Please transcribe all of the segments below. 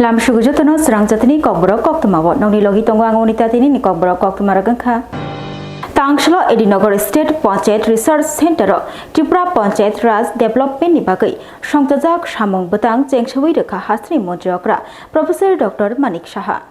Lam Shugujutano, Swrangchati, Kokborok, Koktwma, Noni Logitongo, Angonitati, Kokborok, Koktwma Raganka. Tangshlo Edinogor State Panchayat Research Center, Tripura Panchayat Raj Development Nibagai, Shongtajak Shamong Batang, Chengshawi Reka Hasri Monjokra, Professor Dr. Manik Shaha.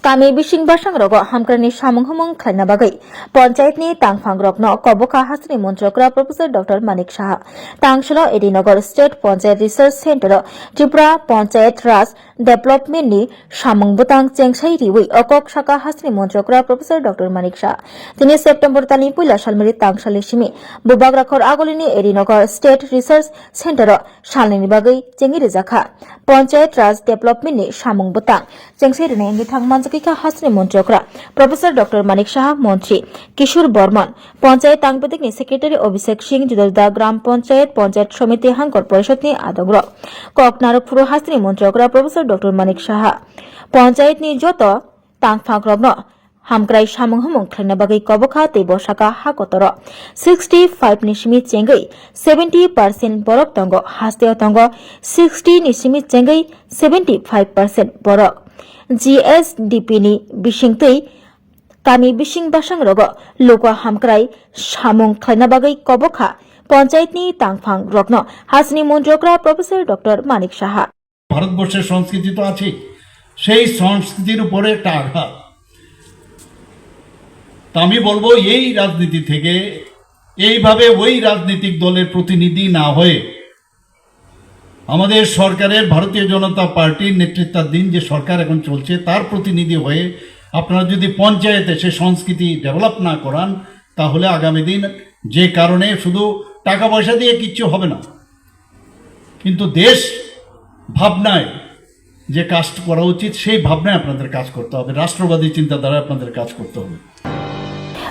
Kami bising basang rogo hamkrani samung humung khlaina bagai panchayat ni tangphang rokno koboka hasri montrokra Professor Dr. Manik Shaha tangshlo Edinagar State Panchayat Research Center Tripura Panchayat Raj Development ni samung butang chengsai riwi okok shaka hasri montrokra Professor Dr. Manik Shaha tini September tani puila salmari tangshali simi bubag rakhor agolini Edinagar State Research Center salni bagai chengi rejakha Panchayat Raj Development ni samung butang chengsai rene thang Manjakika Hasri Montrokra, Professor Dr. Manik Shaha Montri, Kishore Borman, Panchayat Tangpatik ni Secretary Abhishek Singh Judalda Gram Panchayat Samiti Hangkor Porishad ni Adogro, Koknarok Puro Hasri Montrokra, Professor Dr. Manik Shaha, Panchayat ni Joto Tangphang Rogno, Hamkrai Samung Humung Khlaina Bagai Koboka Tebo Shaka Hakotoro, 65 ni Shimi Chengai, 70% Borok Tongo, Hasteo Tongo, 60 ni Shimi Chengai, 75% Borok. GSDP ni bisingtei kami bising basang rogo lokwa hamkrai samung khlaina bagai kobokha panchayat ni tangphang rokno hasni monjokra Professor Dr. Manik Shaha ভারতবর্ষের সংস্কৃতি তো আছে সেই সংস্কৃতির উপরে একটা আঘাত তা আমি বলবো এই রাজনীতি থেকে এইভাবে ওই রাজনৈতিক দলের প্রতিনিধি না হয়ে আমাদের সরকারের ভারতীয় জনতা পার্টির নেতৃত্বাধীন যে সরকার এখন চলছে তার প্রতিনিধি হয়ে আপনারা যদি পঞ্চায়েতে সে সংস্কৃতি ডেভেলপ না করান তাহলে আগামী দিন যে কারণে শুধু টাকা পয়সা দিয়ে কিচ্ছু হবে না কিন্তু দেশ ভাবনায় যে কাজ করা উচিত সেই ভাবনায় আপনাদের কাজ করতে হবে রাষ্ট্রবাদী চিন্তাধারা আপনাদের কাজ করতে হবে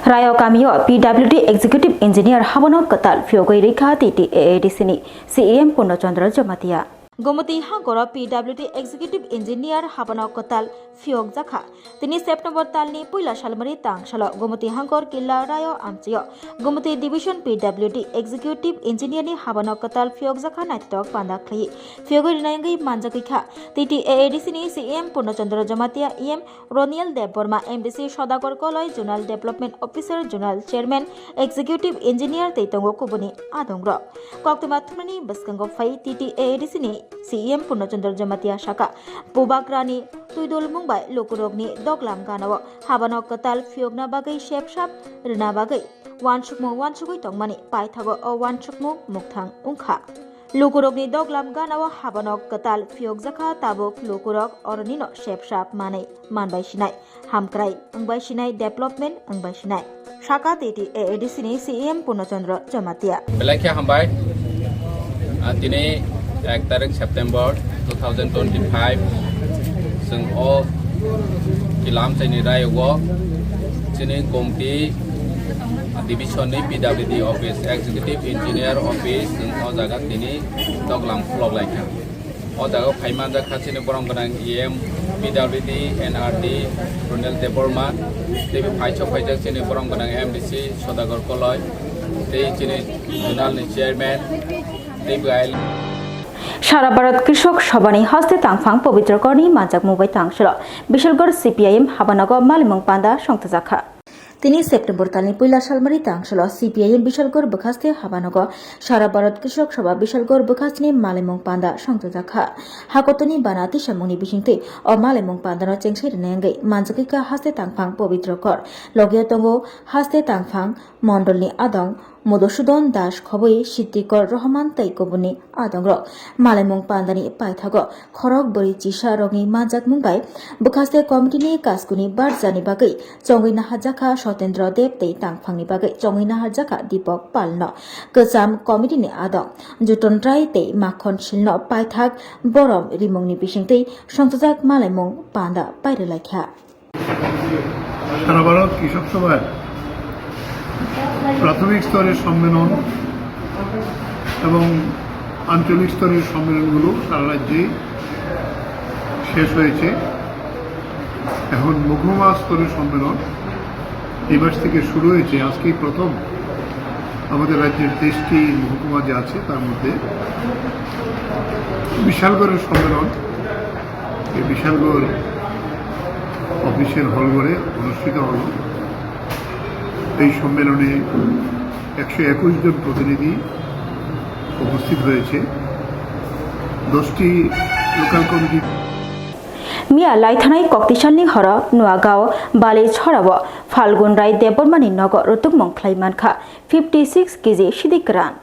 Rayo Kamio PWD Executive Engineer Habono Katal Fiogoi Rika Titi AADCini CEM Puno Chandra Jamatia Gomati Hangora PWD Executive Engineer Habono Katal Fiog Zakha Tini September Talni Puila Shalmari Tang Shalo Gomati Hangor Killa Rayo Amchio Gomati Division PWD Executive Engineer ni Habono Katal Fiog Zakha Naitok Panda Kli Fiogoi Nangai Manjakika Titi AADCini CEM Puno Chandra Jamatia EM Roniel Deborma MDC Shodagor Koloi Zonal Development Officer Zonal Chairman Executive Engineer Teitongo Kubuni Adongro Koktwma Thumani Baskango Fai Titi AADCini CEM Puno Chandra Jamatia Shaka Pubagrani Tuidol Mumbai Lokurogni Doglam Ganawa Habono Katal Fiogna Bagai Shepshap Rina Bagai Wansukui Tongmani Paithago O Wansukmu Mukthang Unkha Lokurogni Doglam Ganawa Habono Katal Fiog Zakha Tabuk Lokurog Oronino Shepshap Manai Manbai Shinai Hamkrai Ungbai Shinai Development Ungbai Shinai Shaka Titi AADCini CEM Puno Chandra Jamatia Belakya Hambai Tini 1 तारीख September 2025 जों ओ किलाम चाइनि रायगो जोंनि गमति डिभिजननि PWD office executive engineer office जों ओ जागा दिनै दगलाम फ्लग लायखा ओ जागा फाइमा जाखा चिनि बरम गोनां EM PWD NRD रुनेल Debbarma Debi फाइछो फाइजक चिनि बरम गोनां MDC सदागर कलय दे चिनि जोनालनि chairman देबगाइल সারা ভারত কৃষক সভানি হস্তে তাংফাং পবিত্র করনি মানজাক মুবাই তাংশল বিশালগড় CPIM হাবানগর মালিমং পান্দা সংতজাখা তিনি সেপ্টেম্বর তালনি পয়লা সালমারি তাংশল CPIM বিশালগড় বখাস্তে হাবানগর সারা ভারত কৃষক সভা বিশালগড় বখাস্তিনি মালিমং পান্দা সংতজাখা হাকতনি বানাতি সামনি বিশিংতে ও মালিমং পান্দানো চেংসি রেনাঙ্গै মানজাকিকা হস্তে তাংফাং পবিত্র কর লগিয়া তঙ্গো হস্তে তাংফাং মন্ডলনি আদং মধুসূদন দাস খবই সিদ্দিকর রহমান তাইকবনি আদংর মালাইমং পান্দানি পাইথাগো খরক বরি চিসা রঙি মানজাক মুম্বাই বখাস্তে কমিটিনি কাজকুনি বারজানি বাগै চঙ্গै নাহাজাখা সতেন্দ্র দেব তৈ তাংফাংनि বাগै চঙ্গै নাহাজাখা দীপক পালন गोजाम कमिटिनि आदं जुटनराय तै माखन सिलनो पाइथाक बरम रिमंनि बिसिंतै संतजाक मालाइमं पान्दा पाइरेलायखा সারা ভারত কৃষক সভায় প্রাথমিক স্তরের সম্মেলন এবং আঞ্চলিক স্তরের সম্মেলনগুলো সারা রাজ্যে শেষ হয়েছে এখন মহকুমা স্তরের সম্মেলন এই মাস থেকে শুরু হয়েছে আজকেই প্রথম আমাদের রাজ্যের 30টি মহকুমা যে আছে তার মধ্যে বিশালগড়ের সম্মেলন এই বিশালগড় অফিসের হলঘরে অনুষ্ঠিত হল। এই সম্মেলনে 121 জন প্রতিনিধি উপস্থিত হয়েছে। 10টি লোকাল কমিটি মিয়া লাইথানাই কক্তিশালনি হর নুয়াগাঁও বালি ছড়াব ফাল্গুন রায় দেববর্মানি নগ রতুক মংখ্লাই মানখা 56 কেজি সিদিকরান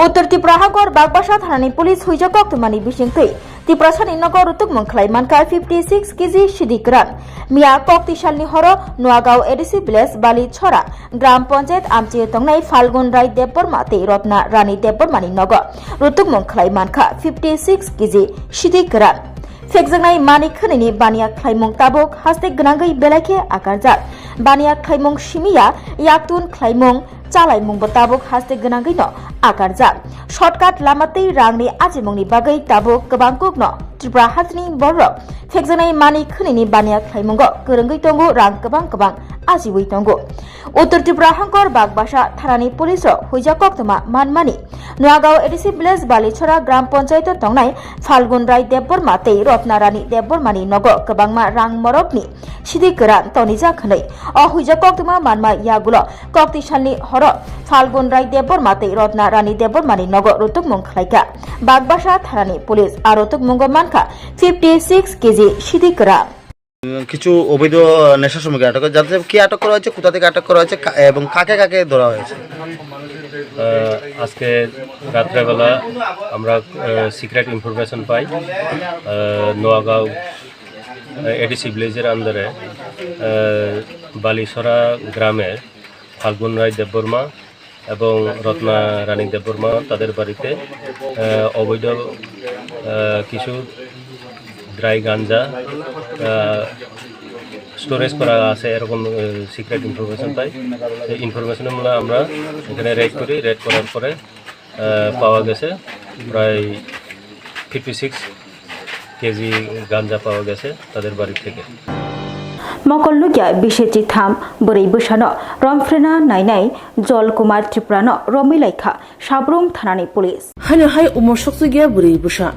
উত্তর ত্রিপুরা হাগর বাগবাসা থানানি পুলিশ হুইজ কক্তমানি বিশিংথৈ ত্রিপুরাসানি নগ রতুক মংখ্লাই মানখা 56 কেজি সিদিকরান মিয়া কক্তিশালনি হর নুয়াগাঁও এডিসি ভিলেজ বালি ছড়া গ্রাম পঞ্চায়েত আমচি তংনাই ফাল্গুন রায় দেববর্মা তে রত্না রানী দেববর্মানি নগ রতুক মংখ্লাই মানখা 56 কেজি সিদিকরান फेकजोंनाय मानि खोनैनि बानिया ख्लाइमं ताबुक हास्ते गोनांगै बेलायखे आकारजाक बानिया ख्लाइमं सिमिया याक्तुन ख्लाइमं चालायमंबो ताबुक हास्ते गोनांगै न आकारजाक शर्टकाट लामातै रांनि आजिमंनि बागै ताबुक गोबां कुकन त्रिपुरा हाजोनि बरक फेकजोंनाय मानि खोनैनि बानिया ख्लाइमंग गोरोंगै दंगो रां गोबां आजिबै दंगो उत्तर त्रिपुरा हांकर बागबासा थानानि पुलिस हुइजा कक्तमा मानमानि नुआगांव एडिसि विलेज बालिछरा ग्राम पंचायत तंनाय फाल्गुन राय देबबर्मा ते रत्ना रानी देबबर्मानि नग गोबांमा रां मरकनि सिदि गोरान तनि जाखोनै अ हुइजा कक्तमा मानमा यागुल कक्तिसालनि हर फाल्गुन राय देबबर्मा ते रत्ना रानी देबबर्मानि नग रुतुक मंखलायगा बागबासा थानानि पुलिस आरो रुतुक मंग मानखा 56 केजी सिदि गोरान কিছু অবৈধ নেশা শ্রমিক আটক যাদের কি আটক করা হয়েছে, কোথা থেকে আটক করা হয়েছে এবং কাকে কাকে ধরা হয়েছে? আজকে রাত্রেবেলা আমরা সিক্রেট ইনফরমেশন পাই নোয়াগাঁও এডিসি ভিলেজের আন্ডারে বালিছড়া গ্রামের ফাল্গুন রায় দেববর্মা এবং রত্না রানী দেববর্মা তাদের বাড়িতে অবৈধ কিছু ড্রাই গাঞ্জা স্টোরেজ করা আছে এরকম সিক্রেট ইনফরমেশন পাই। এই ইনফরমেশনের মূলে আমরা এখানে রেড করি। রেড করার পরে পাওয়া গেছে প্রায় 56 কেজি গাঞ্জা পাওয়া গেছে তাদের বাড়ি থেকে। मकल लुगिया बिसेची थाम बोरै बोसानो रमफ्रेना नायनाय जल कुमार त्रिपुरानो रमिलाइखा साब्रुम थानानि पुलिस हानो हाय उमर सक्सुगिया बोरै बोसा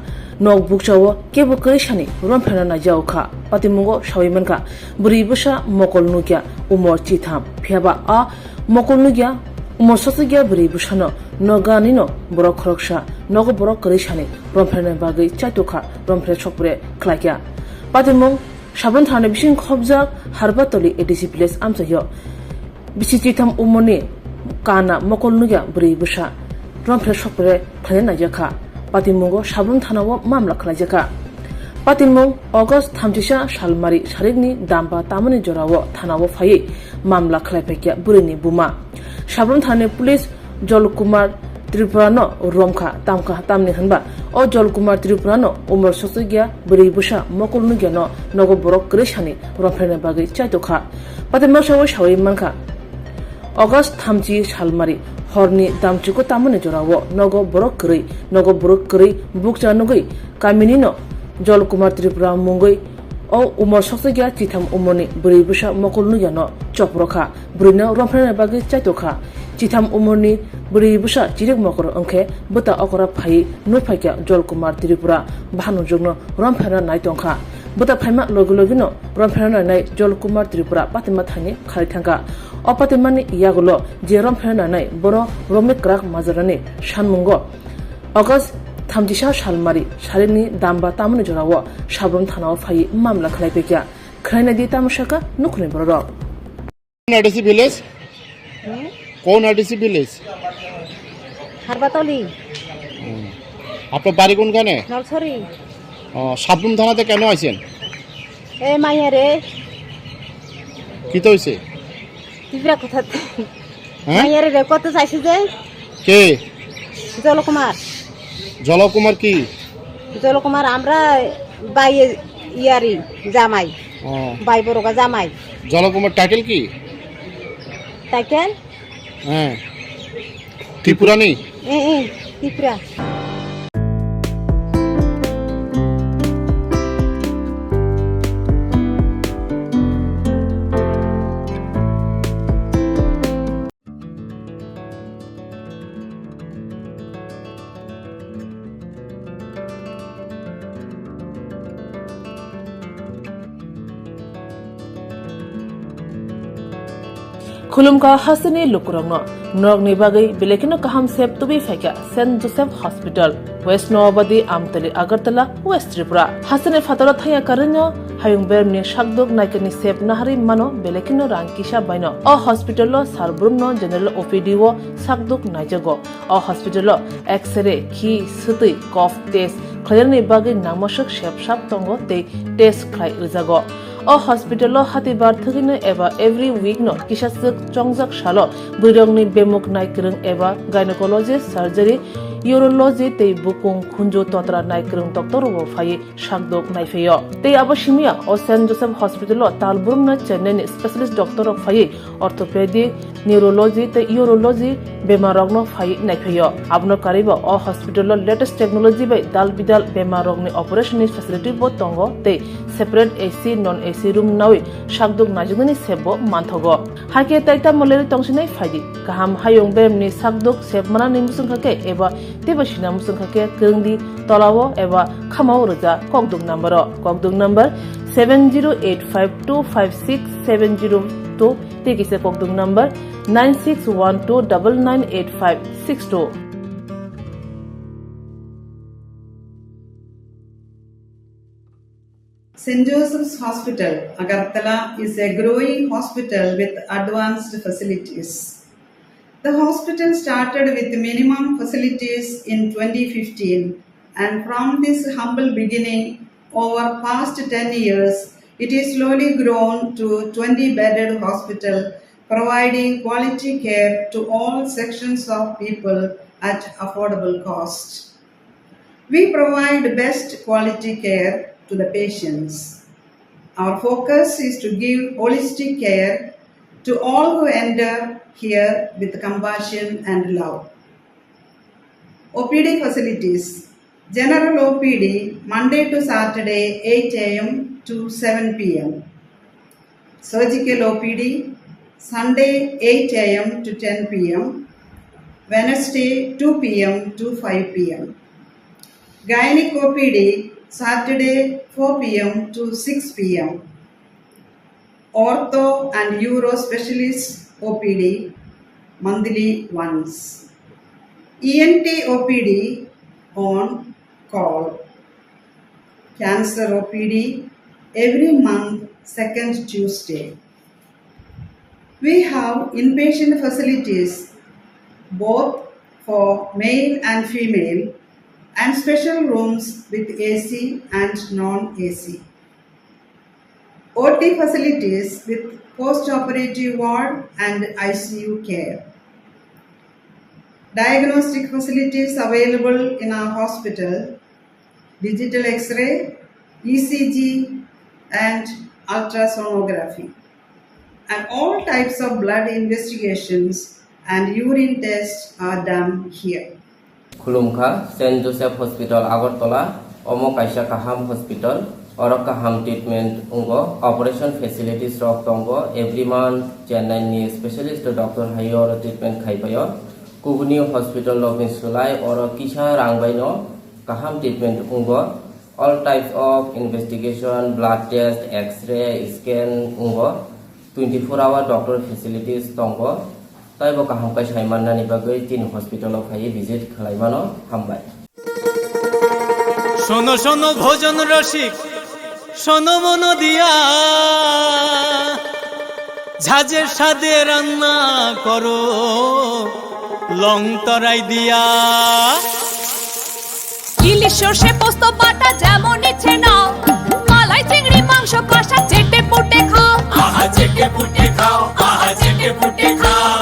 नक बुकचावो केबो करेशानि रमफ्रेना नायजावखा पातिमुंगो सावैमनखा बोरै बोसा मकल लुगिया उमर चिथाम फियाबा आ मकल लुगिया उमर सक्सुगिया बोरै बोसानो नगानिनो बरक खरकसा नगो बरक करेशानि रमफ्रेना बागै चाइतोखा रमफ्रे सकपुरे खलाइया पातिमुंग साबन थाने बिसिं खबजाक हारबातली एडिसि भिलेज आमसायो बिसिचिथाम उमनि काना मकल नुगिया बोरै बोसा रमफ्रे सकपुरे खलाय नायजाखा पातिमुंगो साबन थानाव मामला खलायजाखा पातिमुंग अगस्त 36 सालमारि सारिकनि दाम्बा तामनि जराव थानाव फायै मामला खलायफैकिया बुरैनि बुमा साबन थाने पुलिस जल कुमार त्रिपुरानो रमखा तामखा तामनि हनबा ओ जल कुमार त्रिपुरानो उमर ससुगिया बोरै बोसा मकल नुगियानो नगो बरक करेशानि रमफ्रेना बागै चाइतोखा पातिमा सावै मानखा अगस्त 30 सालमारि हरनि दामचिको तामनि जराव नगो बरक करै बुकचा नगै कामिनिनो जल कुमार त्रिपुरा मुंगै ओ उमर ससुगिया चिथाम उमरनि बोरै बोसा मकल नुगियानो चपरखा बुरैनो रमफ्रेना बागै चाइतोखा चिथाम उमरनि बोरै बोसा चिरिक मकर अंखे बता अकरा फायै नुफाइका जल कुमार त्रिपुरा भानु जग्न रमफ्रेना नायतंखा बता फाइमा लगनो रमफ्रेना नाय जल कुमार त्रिपुरा पातिमा थानि खारै थांगा अ पातिमानि यागुलो जे रमफ्रेना नाय बरो रमिक क्राक माजरानि सानमुंगो अगस्त 36 सालमारि सारिनि दाम्बा तामनि जराव साब्रम थानाव फायै मामला खलायफैकिया खलायना दि तामसाका नुखुनि बरक एडिसि ভিলেজ কোন एडिसि ভিলেজ হারবাতলি আপনার বাড়ি কোনখানে? নলছড়ি। সাবরুম থানাতে কেন আইছেন? এ মাইয়া রে কি তো হইছে? ত্রিপুরা কথা মাইয়া রে কত চাইছে যে কে? জলকুমার কি? জলকুমার আমরা বাই ইয়ারি জামাই বাই বড়কা জামাই। জলকুমার টাইটেল কি? টাইটেল হ্যাঁ ত্রিপুরা নেই। ত্রিপুরা। खुलुमका हासनी लुकुरंगनो नरगनि बागै बेलेकिनो काहाम सेब तुबि फाइका saint Joseph hospital west Nowabadi Amtali Agartala west Tripura हासने फातरा थाया करनो हायुं बेरनि शाकदोक नायकनि सेब नाहारि मानो बेलेकिनो रांकिसा बायनो अ हॉस्पिटलो सारब्रुमनो जनरल ओपीडी वो शाकदोक नायजगो अ हॉस्पिटलो एक्सरे खि सुतै कफ टेस्ट खयरनि बागै नामसक सेबसाब तंगो ते टेस्ट खाय रिजागो अ हॉस्पिटलो हातिबार थगिनो एबा एवरी वीक नो किसासक चंगजाक सालो बुरंगनि बेमुक नायकरं एबा गायनेकोलॉजिस्ट सर्जरी यूरोलॉजी ते बुकुं खुंजो तोत्रा नायकरं डॉक्टर वो फाये शाकदोक नायफेयो ते अबशिमिया अ सेंट जोसेफ हॉस्पिटलो तालबुरम न चेन्नई स्पेशलिस्ट डॉक्टर फाये ऑर्थोपेडिक न्यूरोलॉजी ते यूरोलॉजी बेमारगनो फाये नायफेयो आबनो कारिबो अ हॉस्पिटलो लेटेस्ट टेक्नोलॉजी बाय दाल बिदाल बेमारगनि ऑपरेशन फैसिलिटी बो तंगो ते separate AC non AC room नावे शाकदोक नाजुगनि सेबो मानथगो हाके ताइता मलेरि तंसिनाय फायदि गाहाम हायुं बेमनि शाकदोक सेबमाना निमुसुंखाके एबा तेबसिना मुसुंखाके गंदी तलावो एबा खामाव रजा ककदुक number 7085256702 तेकिसे ककदुक number 9612998562 St. Joseph's Hospital, Agartala is a growing hospital with advanced facilities. The hospital started with minimum facilities in 2015, and from this humble beginning, over past 10 years, it is slowly grown to 20-bedded hospital, providing quality care to all sections of people at affordable cost. We provide best quality care to the patients. Our focus is to give holistic care to all who enter here with compassion and love. OPD facilities. General OPD Monday to Saturday 8 a.m. to 7 p.m. Surgical OPD Sunday 8 a.m. to 10 p.m. Wednesday 2 p.m. to 5 p.m. Gynec OPD Saturday 4 p.m. to 6 p.m. Ortho and Uro Specialist OPD monthly once. ENT OPD on call. Cancer OPD every month, second Tuesday. We have inpatient facilities both for male and female and special rooms with AC and non-AC. OT facilities with post-operative ward and ICU care. Diagnostic facilities available in our hospital, digital X-ray, ECG and ultrasonography. And all types of blood investigations and urine tests are done here. खुलुमखा saint Joseph hospital Agartala अमो काइसा काहाम hospital और काहाम treatment उंगो operation facilities रक तंगो every month Chennai नि स्पेशलिस्ट डॉक्टर हायो और ट्रीटमेंट खाइबायो कुबुनी हॉस्पिटल लबिन सुलाय और किसा रांगबायनो काहाम ट्रीटमेंट उंगो all types of investigation blood test X ray scan उंगो 24 आवर डॉक्टर फैसिलिटीज तंगो ताइबो काहाम काइ साइमाननानि बागै तीन हॉस्पिटलाव फायै विजिट खालायबानो हामबाय শোনো শোনো ভোজন রসিক শোনো মন দিয়া ঝাঁঝের স্বাদে রান্না করো লং তরাই দিয়া ইলিশ সর্ষে পোস্ত বাটা যেমন ইচ্ছে নাও মালাই চিংড়ি মাংস কষা চেটে পুটে খাও আহা চেটে পুটে খাও আহা চেটে পুটে খাও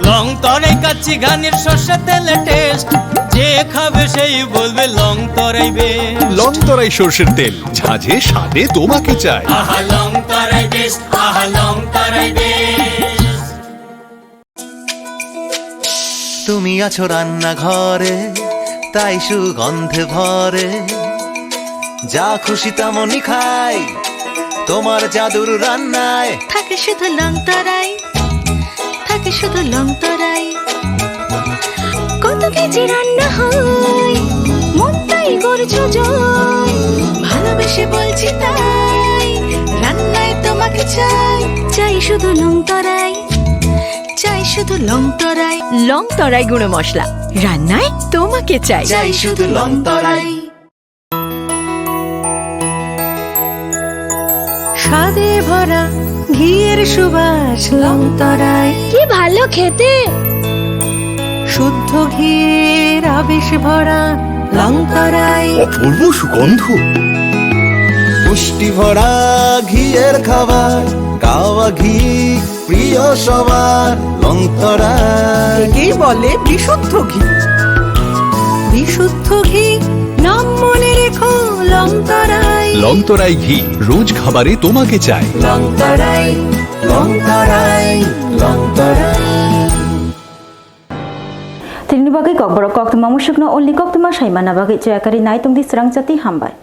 লং তরাই কাচ্চি ঘানির সর্ষে তেলে টেস্ট যে খাবে সেই বলবে লং তরাই বেশ লং তরাই সরষের তেল ঝাঁঝে স্বাদে তোমাকে চাই আহা লং তরাই বেশ আহা লং তরাই বেশ তুমি আছো রান্না ঘরে তাই সুগন্ধে ভরে যা খুশি তেমনই খাই তোমার জাদুর রান্নায় থাকে শুধু লং তরাই থাকে শুধু লং তরাই কত কেজি রান্না হয় মন তাই করছো জয় ভালোবেসে বলছি তাই রান্নায় তোমাকে চাই চাই শুধু লং তরাই শুধু লং তরাই। লং তরাই গুঁড়ো মশলা, রান্নায় তোমাকে চাই। চাই শুধু লং তরাই। স্বাদে ভরা ঘিয়ের সুবাস লং তরাই। কি ভালো খেতে, শুদ্ধ ঘিয়ের আবেশ ভরা লং তরাই। অপূর্ব সুগন্ধ, পুষ্টি ভরা ঘিয়ের খাবার, গাওয়া ঘি প্রিয় সবার লং তরাই। একেই বলে বিশুদ্ধ ঘি। বিশুদ্ধ ঘি নাম মনে রেখো লং তরাই। লং তরাই ঘি রোজ খাবারে তোমাকে চাই। লং তরাই, লং তরাই, লং তরাই। Tini bagi Kokborok Koktwma musukno only Koktwma saimana bagi jayakari nai tungdi Swrangchati hambai.